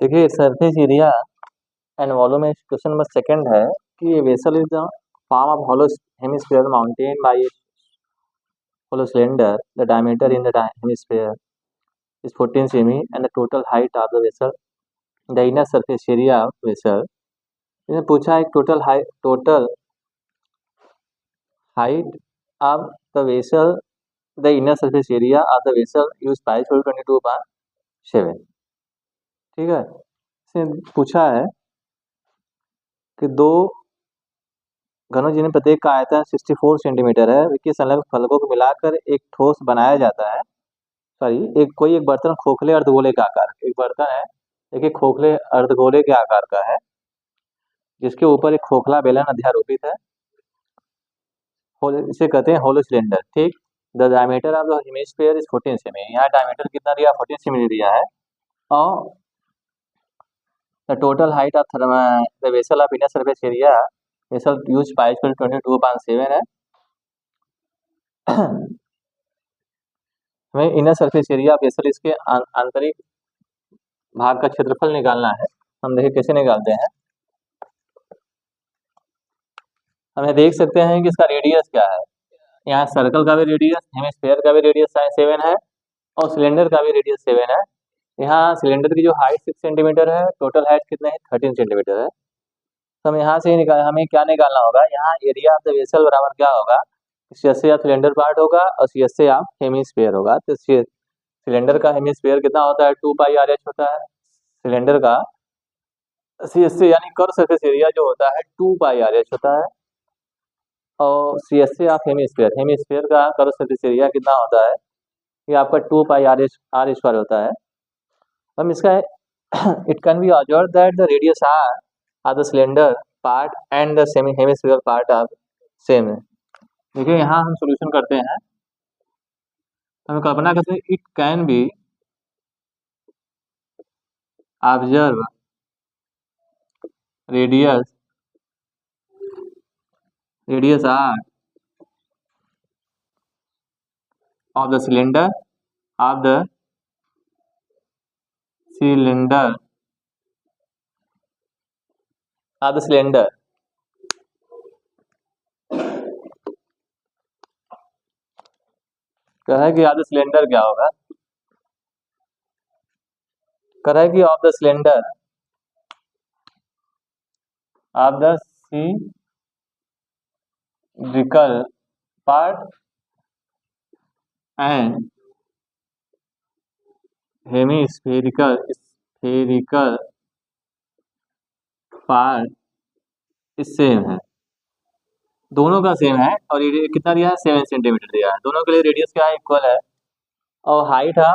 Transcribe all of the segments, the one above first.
देखिए surface area and volume में question number second है कि vessel is the form of hollow hemisphere mounted by a hollow cylinder. The diameter in the hemisphere is 14 cm and the total height of the vessel, the inner surface area of vessel. इसने पूछा है total height of the vessel, the inner surface area of the vessel use pipe 22/7। ठीक है, इसने पूछा है कि दो घनों जिन्हें प्रत्येक का आयतन 64 सेंटीमीटर है के संलग्न फलकों को मिलाकर एक ठोस बनाया जाता है। सॉरी, कोई एक बर्तन खोखले अर्धगोले का आकार, एक बर्तन है देखिए खोखले अर्धगोले के आकार का है जिसके ऊपर एक खोखला बेलन अध्यारोपित है, इसे कहते हैं होलो सिलेंडर। ठीक, the diameter of the hemisphere is 14 semi. यहाँ डायमीटर कितना दिया, 14 सेमी दिया है। और the total height of the vessel of inner surface area vessel use pipe 22/7 है। हमें इनर सरफेस एरिया वेसल इसके आंतरिक भाग का क्षेत्रफल निकालना है। हम देखिए कैसे निकालते हैं। हमें देख सकते हैं कि इसका रेडियस क्या है। यहाँ सर्कल का भी रेडियस, हेमिस्फीयर का भी रेडियस 7 है और सिलेंडर का भी रेडियस 7 है। यहाँ सिलेंडर की जो हाइट 6 सेंटीमीटर है, टोटल हाइट कितना है, 13 सेंटीमीटर है। तो हम यहाँ से हमें क्या निकालना होगा, यहाँ एरिया ऑफ द वेसल बराबर क्या होगा, CSA ऑफ सिलेंडर पार्ट होगा और CSA ऑफ हेमिस्फीयर होगा। तो सिलेंडर का हेमिस्फीयर कितना होता है, 2πRH होता है। सिलेंडर का CSA यानी कर्व सरफेस एरिया जो होता है 2πRH होता है और CSA ऑफ हेमिस्फीयर का कर्व सरफेस एरिया कितना होता है, ये आपका 2πR² होता है। हम इसका it can be observe that the radius R of the cylinder part and the semi hemisphere part of same है। देखिए यहाँ हम सॉल्यूशन करते हैं, हम कल्पना करते हैं it can be observe radius R of the cylinder कह रहा है कि ऑफ द सिलेंडर क्या होगा, कह रहा है कि of the cylinder of the cylindrical part and hemispherical part इस सेम है, दोनों का सेम है। और ये कितना दिया है, 7 सेंटीमीटर दिया है। दोनों के लिए रेडियस क्या है, इक्वल है। और हाइट है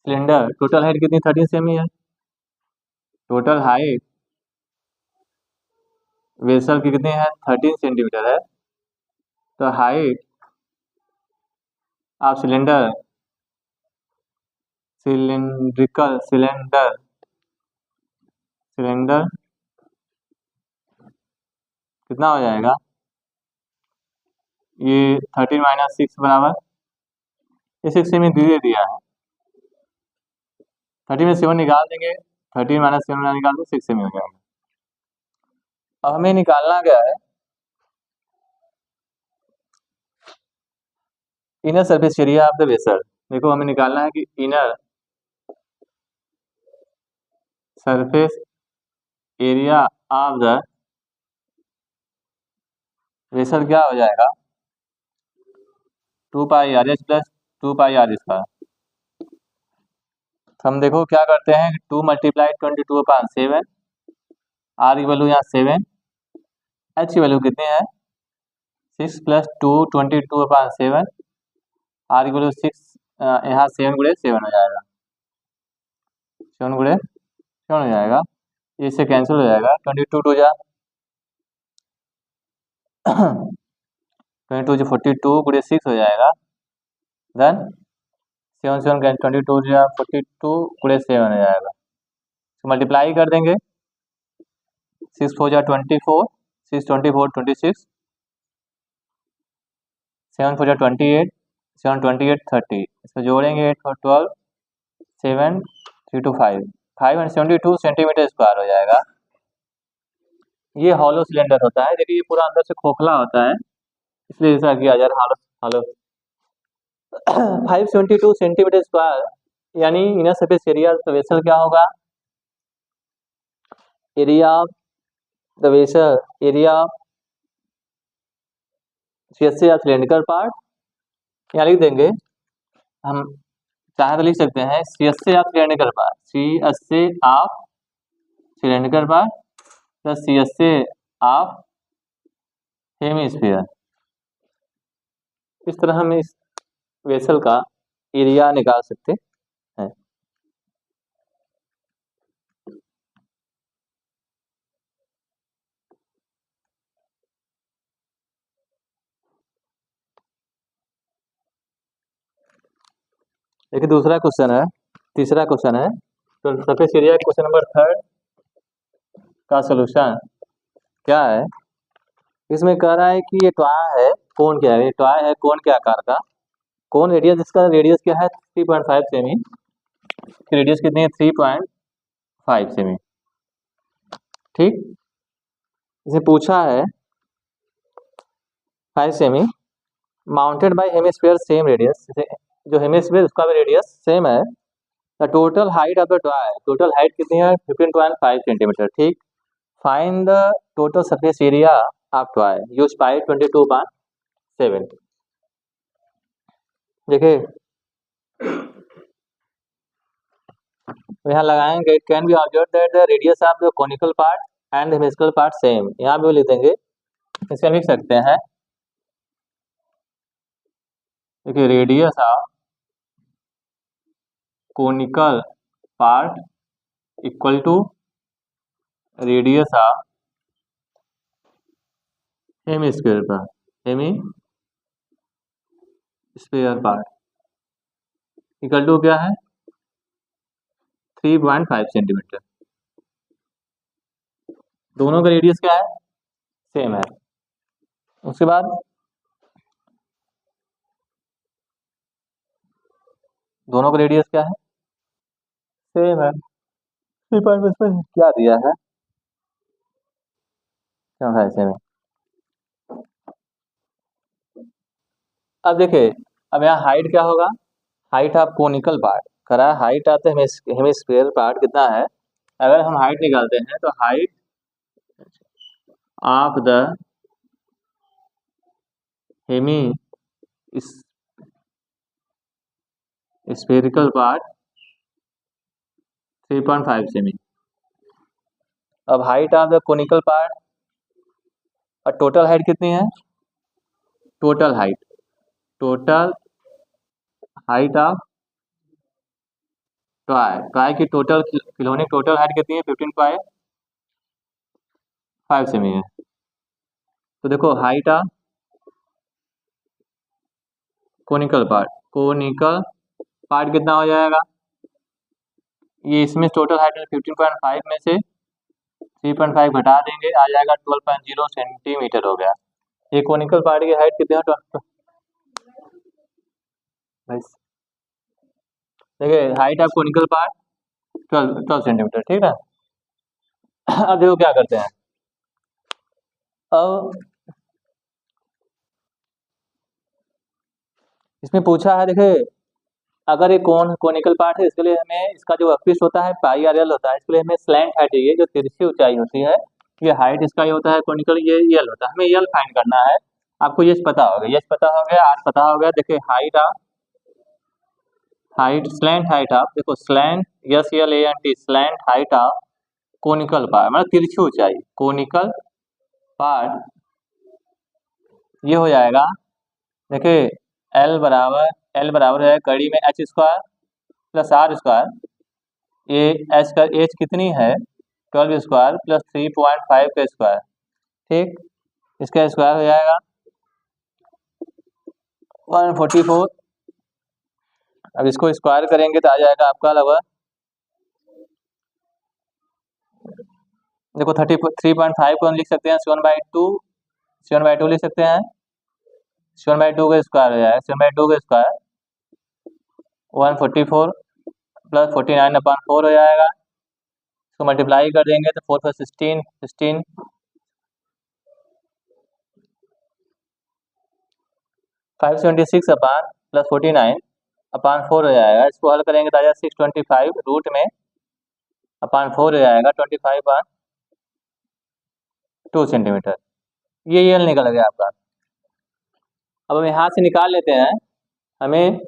सिलेंडर, टोटल हाइट कितनी, 13 सेमी है। टोटल हाइट वेसल की कितनी है, 13 सेंटीमीटर है। तो हाइट ऑफ सिलेंडर कितना हो जाएगा, ये 13 - 6 बराबर, ये 6 सेमी दे दिया है। 30 में 7 निकाल देंगे, 13 - 7 निकाल दो, 6 सेमी हो जाएगा। अब हमें निकालना क्या है, inner surface area of the vessel. देखो हमें निकालना है कि inner surface area of the vessel क्या हो जाएगा, 2πRH + 2πR²। हम देखो क्या करते हैं, 2 × 22/7, R की वैल्यू यहाँ 7, H की वैल्यू कितनी है, 6 + 2 22/7, R की वैल्यू 6, यहाँ 7 × 7 हो जाएगा, 7 × 7 हो जाएगा, इससे कैंसिल हो जाएगा। 22 2 जा 22 42 × 6 हो जाएगा, देन 7 7 22 42 × 7 हो जाएगा। मल्टीप्लाई कर देंगे, 6 4 जा 24, 6 24 26, 7 4 जा 28, 7 28 30, इसको जोड़ेंगे 8 4 12, 7 3 to 5, 572 सेंटीमीटर स्क्वायर हो जाएगा। ये हॉलो सिलेंडर होता है। देखिए ये पूरा अंदर से खोखला होता है, इसलिए ऐसा किया जा रहा है हॉलो हॉलो। 572 सेंटीमीटर स्क्वायर यानी inner surface area of the vessel क्या होगा? Area of the vessel, area of CSA या सिलेंड्रिकल पार्ट, यहाँ लिख देंगे हम, चाहे तो लिख सकते हैं CSA of cylindrical part, CSA of cylindrical part plus CSA of hemisphere. इस तरह हम इस वेसल का एरिया निकाल सकते हैं। देखिए दूसरा क्वेश्चन है, तीसरा क्वेश्चन है, तो सरफेस एरिया क्वेश्चन नंबर 3 का सोल्यूशन क्या है? इसमें कह रहा है कि ये टॉय है, कोन क्या है? ये टॉय है कोन के आकार का, कोन रेडियस, जिसका रेडियस क्या है 3.5 सेमी, रेडियस कितनी है 3.5 सेमी। ठीक, इसे पूछा है 5 सेमी mounted by hemisphere same radius, जो हेमिस्फीयर उसका भी रेडियस सेम है। The total height of the toy, total height कितनी है 15.5 सेंटीमीटर। ठीक, find the total surface area of toy, use pi 22/7। देखिए यहाँ लगाएंगे, can be observe that the radius of the conical part and hemisphere part same, यहाँ भी लिख देंगे, इसमें लिख सकते हैं। देखिए radius of conical part equal to radius of hemisphere part, hemisphere part equal to क्या है 3.5 सेंटीमीटर। दोनों का रेडियस क्या है सेम है। उसके बाद दोनों का रेडियस क्या है सेम है, 3.5 क्या दिया है, क्या है सेम है। अब देखिए, अब यहाँ हाइट क्या होगा, हाइट ऑफ कोनिकल पार्ट करा, height of the hemisphere part कितना है, अगर हम हाइट निकालते हैं तो height of the hemispherical part 3.5 सेमी। अब height of the conical part और टोटल हाइट कितनी है, टोटल हाइट ऑफ टॉय की टोटल खिलौने टोटल हाइट कितनी है 15.5 सेमी है। तो देखो हाइट ऑफ कोनिकल पार्ट कितना हो जाएगा, ये इसमें टोटल हाइट 15.5 में से 3.5 घटा देंगे, आ जाएगा 12.0 सेंटीमीटर हो गया। ये कोनिकल पार्ट की हाइट कितनी है देखिए, height of conical part 12 centimetre. ठीक है, अब देखो क्या करते हैं, अब इसमें पूछा है, देखिए अगर ये कोनिकल पार्ट है, इसके लिए हमें इसका जो वर्कपीस होता है पाई आर एल होता है, इसके लिए हमें स्लैंट हाइट चाहिए, जो तिरछी ऊंचाई होती है, ये हाइट इसका ये होता है कोनिकल, ये यल होता है, हमें यल फाइंड करना है। आपको यश पता होगा, यश पता हो गया, आर पता हो गया। देखिए स्लैंट हाइट ऑफ, देखो slant SLANT slant height of conical part मतलब तिरछी ऊंचाई कोनिकल पार्ट, ये हो जाएगा। देखिए एल बराबर है कड़ी में H square plus R square, ये एच का एच कितनी है 12 स्क्वायर प्लस 3.5 का स्क्वायर। ठीक, इसका स्क्वायर हो जाएगा 144। अब इसको स्क्वायर करेंगे तो आ जाएगा आपका लगभग, देखो 3.5 को हम लिख सकते हैं 7/2 लिख सकते हैं, 7/2 का स्क्वायर हो जाएगा, 7/2 का स्क्वायर 144 प्लस 49/4 हो जाएगा। इसको मल्टीप्लाई कर देंगे तो 4 + 16 16 576 प्लस 49/4 हो जाएगा। इसको हल करेंगे तो आ जाएगा 625 रूट में /4 हो जाएगा 25/2 सेंटीमीटर। ये यल निकल गया आपका। अब हम यहाँ से निकाल लेते हैं, हमें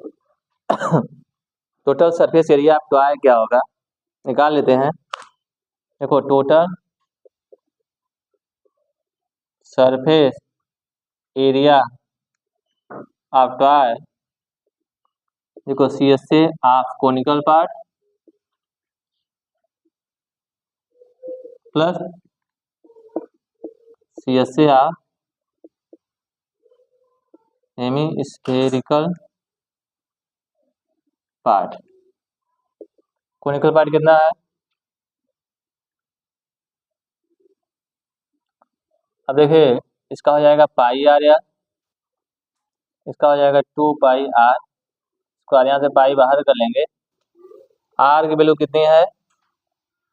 टोटल सरफेस एरिया आपको आया क्या होगा, निकाल लेते हैं। देखो total surface area of toy, देखो CSA of conical part plus CSA of hemispherical part. Conical part कितना है, अब देखिए इसका हो जाएगा πr, इसका हो जाएगा 2πr स्क्वायर। यहाँ से पाई बाहर कर लेंगे। r की वैल्यू कितनी है,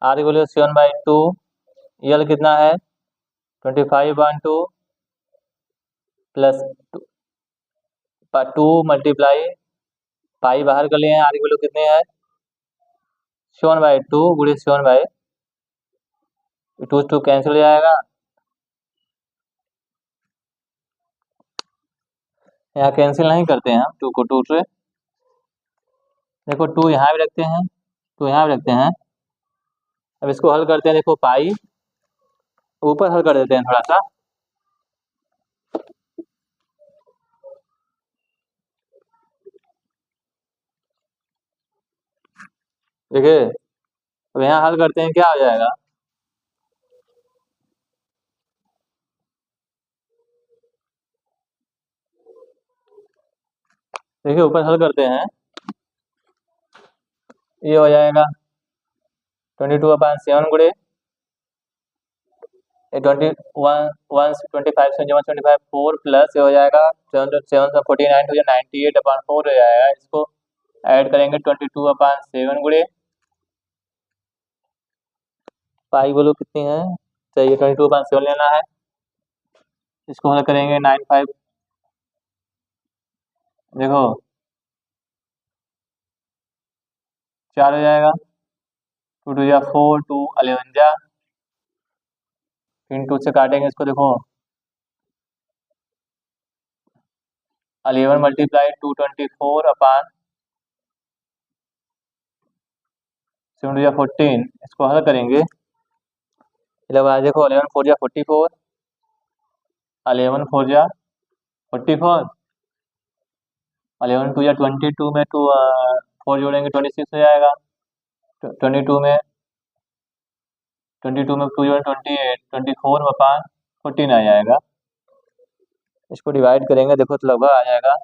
r की वैल्यू 7/2। यल कितना है 25/2 प्लस 2 मल्टीप्लाई पाई बाहर कर लिए हैं। r की वैल्यू कितनी है 7/2 गुणे 7/2 2 कैंसिल हो जाएगा। यहाँ कैंसिल नहीं करते हैं हम 2 को 2 से। देखो 2 यहाँ भी रखते हैं, 2 यहाँ भी रखते हैं। अब इसको हल करते हैं। देखो पाई ऊपर हल कर देते हैं थोड़ा सा। देखिए अब यहाँ हल करते हैं, क्या हो जाएगा, देखिए ऊपर हल करते हैं, ये हो जाएगा 22/7 गुणे 25 से जमा 25 4 प्लस ये हो जाएगा 7 49 हो जाएगा 98/4 हो जाएगा। इसको ऐड करेंगे 22/7 गुणे पाई बोलो कितनी है, चाहिए 22/7 लेना है। इसको हल करेंगे 95, देखो 4 हो जाएगा, 2 2 जा 4 2 11 जा, फिर 2 से काटेंगे इसको। देखो 11 मल्टीप्लाई 224/7 2 जा 14। इसको हल करेंगे, देखो 11 4 जा 44, 11 4 जा 44, 11 2 या 22 में 2 4 जोड़ेंगे 26 हो जाएगा। 22 में 2 जोड़ें 28, 24/14 आ जाएगा। इसको डिवाइड करेंगे, देखो तो लगभग आ जाएगा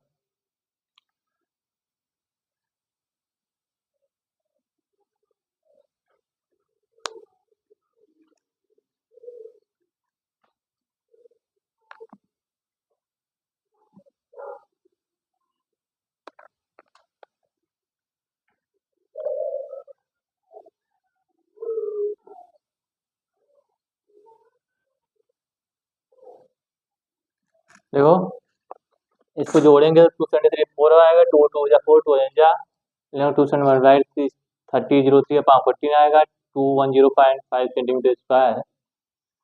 देखो इसको जोड़ेंगे तो 273 4 आएगा, 2 2 जा 4 2 जा 2 3003/14 आएगा। 210.5 सेंटीमीटर स्क्वायर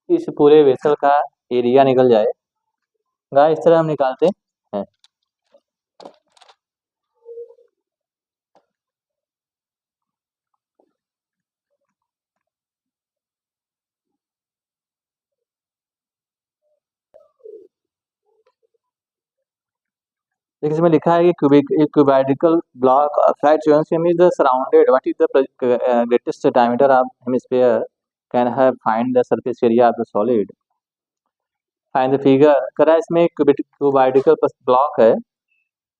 इस पूरे वेसल का एरिया निकल जाएगा। इस तरह हम निकालते हैं। देखिए इसमें लिखा है कि cubical block of flat 7 cm is surrounded. What is the greatest diameter of hemisphere? Can have find the surface area of the solid. Find the figure. करा इसमें cubical ब्लॉक है,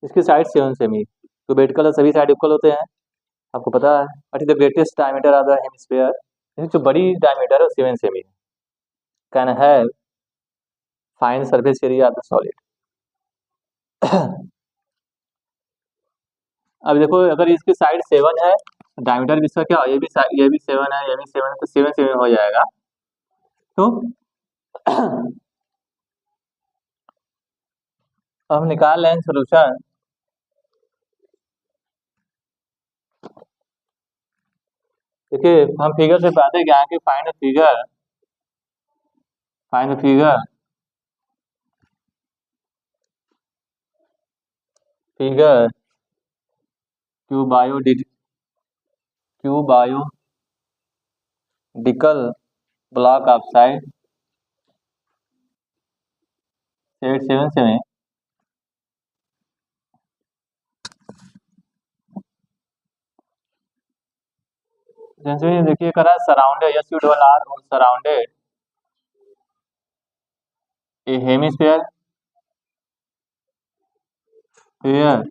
इसकी साइड 7 सेमी। क्यूबिकल सभी side equal होते हैं, आपको पता है। What is the greatest diameter of the hemisphere, जो बड़ी डायमीटर है 7 semi. Can have find surface area of the solid. अब देखो अगर इसकी साइड 7 है डायमीटर भी इसका क्या, ये भी 7 है, ये भी 7 है, तो 7 7 हो जाएगा। तो अब हम निकाल रहे हैं सोल्यूशन। देखिए हम फिगर से पता है क्या है कि find the figure cuboidal block of side 877। जैसे देखिए करा surrounded, S U double R surrounded a hemisphere here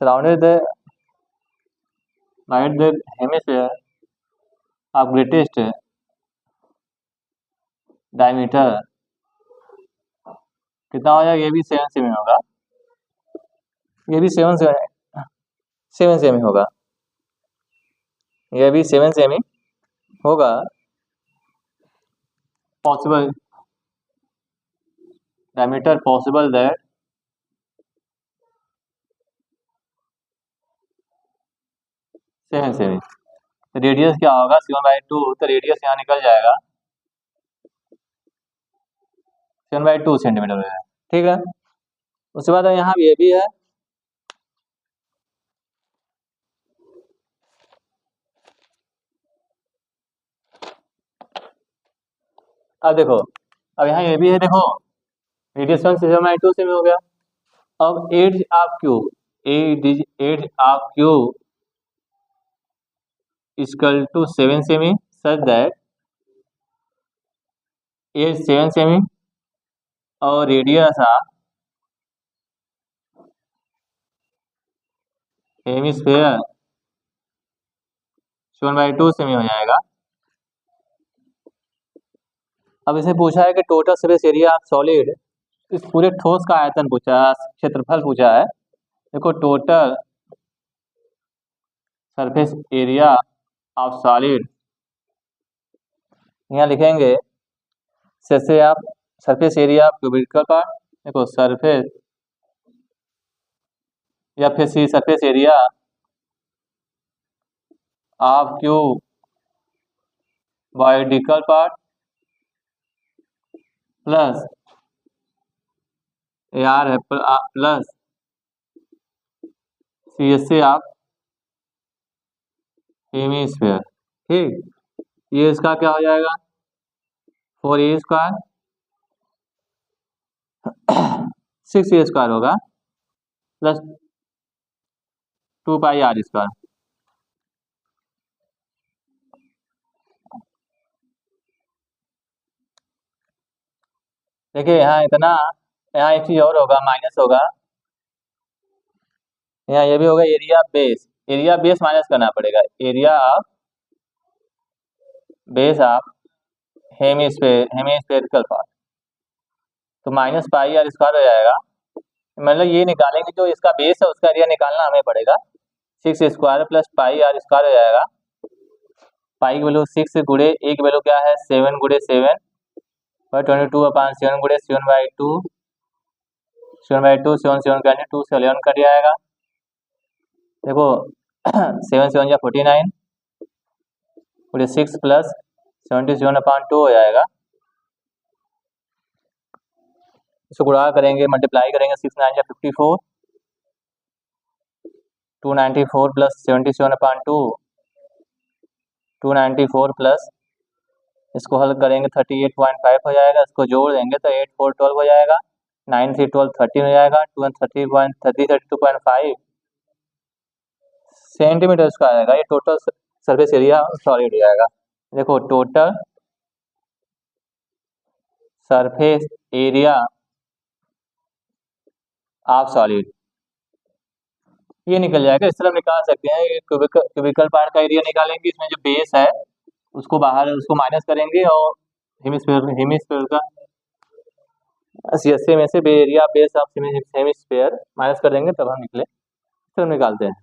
surrounded by the hemisphere of greatest diameter। कितना हो जाएगा, ये भी 7 सेमी होगा, ये भी 7 सेमी होगा, ये भी 7 सेमी होगा। Possible diameter possible that 7 semi. तो रेडियस क्या होगा 7/2, तो रेडियस यहाँ निकल जाएगा 7/2 सेंटीमीटर है। ठीक है, उसके बाद यहाँ ये भी है, अब देखो, अब यहाँ ये भी है, देखो रेडियस 7/2 सेमी हो गया। अब edge of cube, edge of cube equal to 7 cm such that edge 7 cm और रेडियस ऑफ हेमिस्फीयर 7/2 सेमी हो जाएगा। अब इसे पूछा है कि total surface area of solid, इस पूरे ठोस का आयतन पूछा है, क्षेत्रफल पूछा है। देखो total surface area of solid, यहाँ लिखेंगे जैसे आप surface area of cubical part, देखो सरफेस या फिर C surface area of cuboidal part plus AR है प्लस CSA ऑफ हेमिस्फीयर। ठीक, ये इसका क्या हो जाएगा 4A² 6A² होगा प्लस 2πr²। देखिए यहाँ इतना, यहाँ एक चीज और होगा, माइनस होगा, यहाँ ये भी होगा एरिया बेस माइनस करना पड़ेगा, area of base of hemispherical part, तो -πr² हो जाएगा। मतलब ये निकालेंगे जो इसका बेस है उसका एरिया निकालना हमें पड़ेगा, 6² प्लस πr² हो जाएगा। पाई की वैल्यू 6 गुड़े ए की वैल्यू क्या है 7 गुड़े 7 और 22/7 गुड़े 7/2 7 7 का 2 से 11 कट जाएगा। देखो 7 7 या 49 गुड़े 6 प्लस 77/2 हो जाएगा। इसको गुणा करेंगे, मल्टीप्लाई करेंगे, 6 9 या 54, 294 प्लस 77/2 294 प्लस इसको हल करेंगे 38.5 हो जाएगा, इसको जोड़ देंगे तो 8 4 12 हो जाएगा, 9 3 12 13 हो जाएगा, 2 32.5 सेंटीमीटर इसका आएगा। ये टोटल सरफेस एरिया सॉलिड हो जाएगा। देखो total surface area of solid ये निकल जाएगा। इस तरह निकाल सकते हैं, क्यूबिकल पार्ट का एरिया निकालेंगे, इसमें जो बेस है उसको बाहर उसको माइनस करेंगे और हेमिस्फीयर का CSA में से area base of hemisphere minus कर देंगे, तब हम निकले, इस तरह निकालते हैं।